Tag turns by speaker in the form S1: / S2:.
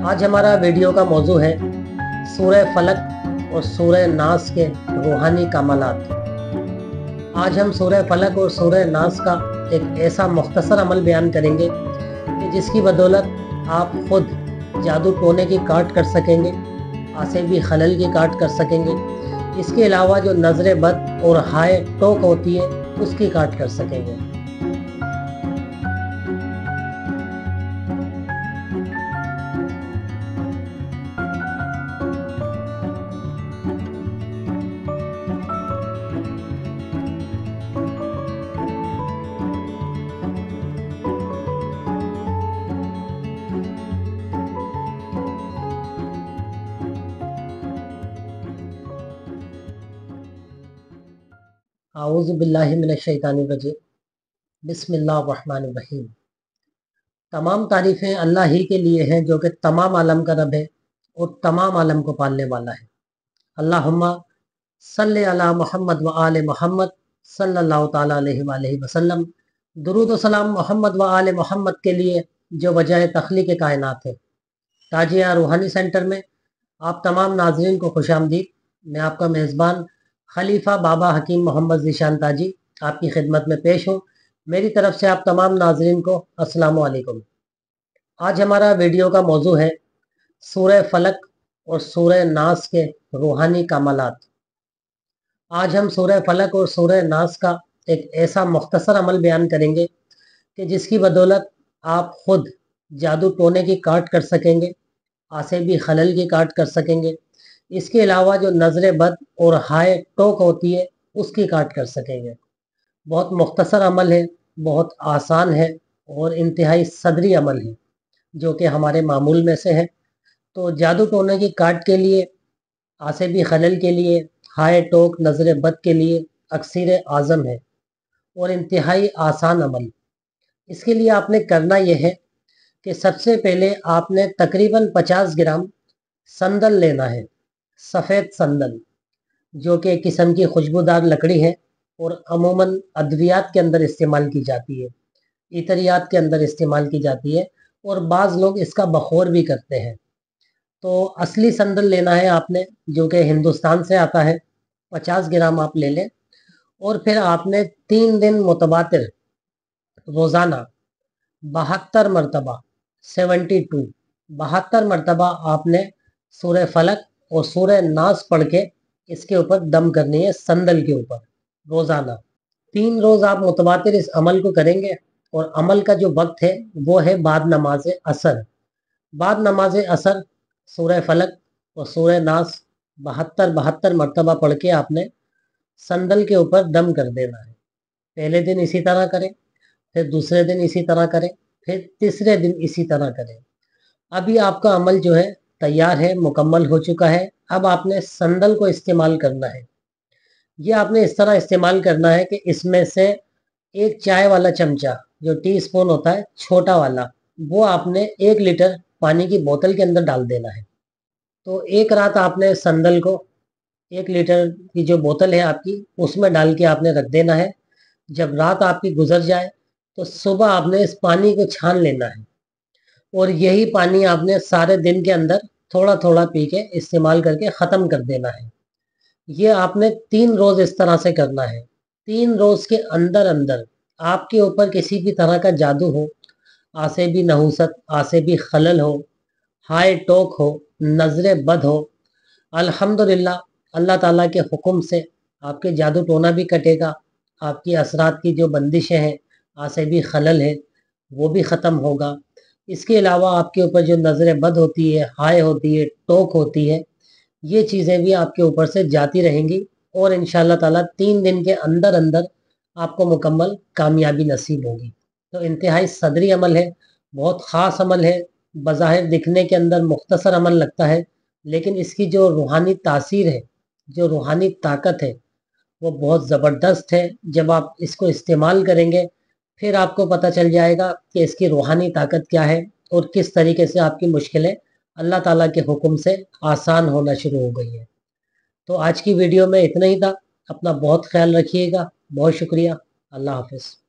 S1: आज हमारा वीडियो का मौजू है सूरह फलक और सूरह नास के रूहानी कमालात। आज हम सूरह फलक और सूरह नास का एक ऐसा मुख्तसर अमल बयान करेंगे कि जिसकी बदौलत आप खुद जादू टोने की काट कर सकेंगे, आसेबी खलल की काट कर सकेंगे। इसके अलावा जो नज़र बद और हाय टोक होती है उसकी काट कर सकेंगे। आऊज़ु बिल्लाहि मिनश शैतानिर रजीम। बिस्मिल्लाहिर रहमानिर रहीम। तमाम तारीफ़ें अल्लाह ही के लिए हैं जो कि तमाम आलम का रब है और तमाम आलम को पालने वाला है। अल्लाहुम्मा सल्ले अला मुहम्मद व आले मुहम्मद सल्लल्लाहु ताला अलैहि वसल्लम। दुरूद व सलाम मोहम्मद व आले मोहम्मद के लिए जो वजह तख्लीक़ कायनात है। ताजिया रूहानी सेंटर में आप तमाम नाज़रीन को खुशामदीद। मैं आपका मेज़बान खलीफा बाबा हकीम मोहम्मद ज़ीशान ताजी आपकी खिदमत में पेश हूँ। मेरी तरफ से आप तमाम नाज़रीन को अस्सलामु अलैकुम। आज हमारा वीडियो का मौजू है सूरह फलक और सूरह नास के रूहानी कमालात। आज हम सूरह फलक और सूरह नास का एक ऐसा मुख्तसर अमल बयान करेंगे कि जिसकी बदौलत आप खुद जादू टोने की काट कर सकेंगे, आसेबी खलल की काट कर सकेंगे। इसके अलावा जो नज़र बद और हाय टोक होती है उसकी काट कर सकेंगे। बहुत मुख्तसर अमल है, बहुत आसान है और इंतहाई सदरी अमल है जो कि हमारे मामूल में से है। तो जादू टोने की काट के लिए, आसेबी खलल के लिए, हाय टोक नज़र बद के लिए अक्सीर आज़म है और इंतहाई आसान अमल। इसके लिए आपने करना यह है कि सबसे पहले आपने तकरीबन 50 ग्राम संदल लेना है, सफ़ेद संदल, जो कि एक किस्म की खुशबूदार लकड़ी है और अमूमन अद्वियात के अंदर इस्तेमाल की जाती है, इतरियात के अंदर इस्तेमाल की जाती है और बाज़ लोग इसका बखोर भी करते हैं। तो असली संदल लेना है आपने जो कि हिंदुस्तान से आता है। 50 ग्राम आप ले लें और फिर आपने 3 दिन मुतवातिर रोज़ाना 72 मरतबा 72 मरतबा आपने सूरह फलक और सूरह नास पढ़ के इसके ऊपर दम करनी है, संदल के ऊपर रोज़ाना। 3 रोज़ आप मुतवातिर इस अमल को करेंगे और अमल का जो वक्त है वो है बाद नमाज असर। बाद नमाज असर सूरह फलक और सूरह नास 72 मरतबा पढ़ के आपने संदल के ऊपर दम कर देना है। पहले दिन इसी तरह करें, फिर दूसरे दिन इसी तरह करें, फिर तीसरे दिन इसी तरह करें। अभी आपका अमल जो है तैयार है, मुकम्मल हो चुका है। अब आपने संदल को इस्तेमाल करना है। ये आपने इस तरह इस्तेमाल करना है कि इसमें से एक चाय वाला चमचा, जो टी स्पून होता है छोटा वाला, वो आपने 1 लीटर पानी की बोतल के अंदर डाल देना है। तो एक रात आपने संदल को 1 लीटर की जो बोतल है आपकी उसमें डाल के आपने रख देना है। जब रात आपकी गुजर जाए तो सुबह आपने इस पानी को छान लेना है और यही पानी आपने सारे दिन के अंदर थोड़ा थोड़ा पी के इस्तेमाल करके ख़त्म कर देना है। ये आपने 3 रोज़ इस तरह से करना है। 3 रोज़ के अंदर अंदर आपके ऊपर किसी भी तरह का जादू हो, आसेबी नहूसत, आसेबी खलल हो, हाय टोक हो, नज़र बद हो, अल्हम्दुलिल्लाह अल्लाह ताला के हुक्म से आपके जादू टोना भी कटेगा। आपकी असरात की जो बंदिशें हैं, आसेबी खलल है, वो भी ख़त्म होगा। इसके अलावा आपके ऊपर जो नज़र बद होती है, हाय होती है, टोक होती है, ये चीज़ें भी आपके ऊपर से जाती रहेंगी और इंशाअल्लाह ताला 3 दिन के अंदर अंदर आपको मुकम्मल कामयाबी नसीब होगी। तो इंतहाई सदरी अमल है, बहुत ख़ास अमल है। बज़ाहिर दिखने के अंदर मुख्तसर अमल लगता है, लेकिन इसकी जो रूहानी तासीर है, जो रूहानी ताकत है, वो बहुत ज़बरदस्त है। जब आप इसको इस्तेमाल करेंगे फिर आपको पता चल जाएगा कि इसकी रूहानी ताकत क्या है और किस तरीके से आपकी मुश्किलें अल्लाह ताला के हुक्म से आसान होना शुरू हो गई है। तो आज की वीडियो में इतना ही था। अपना बहुत ख्याल रखिएगा। बहुत शुक्रिया। अल्लाह हाफ़िज़।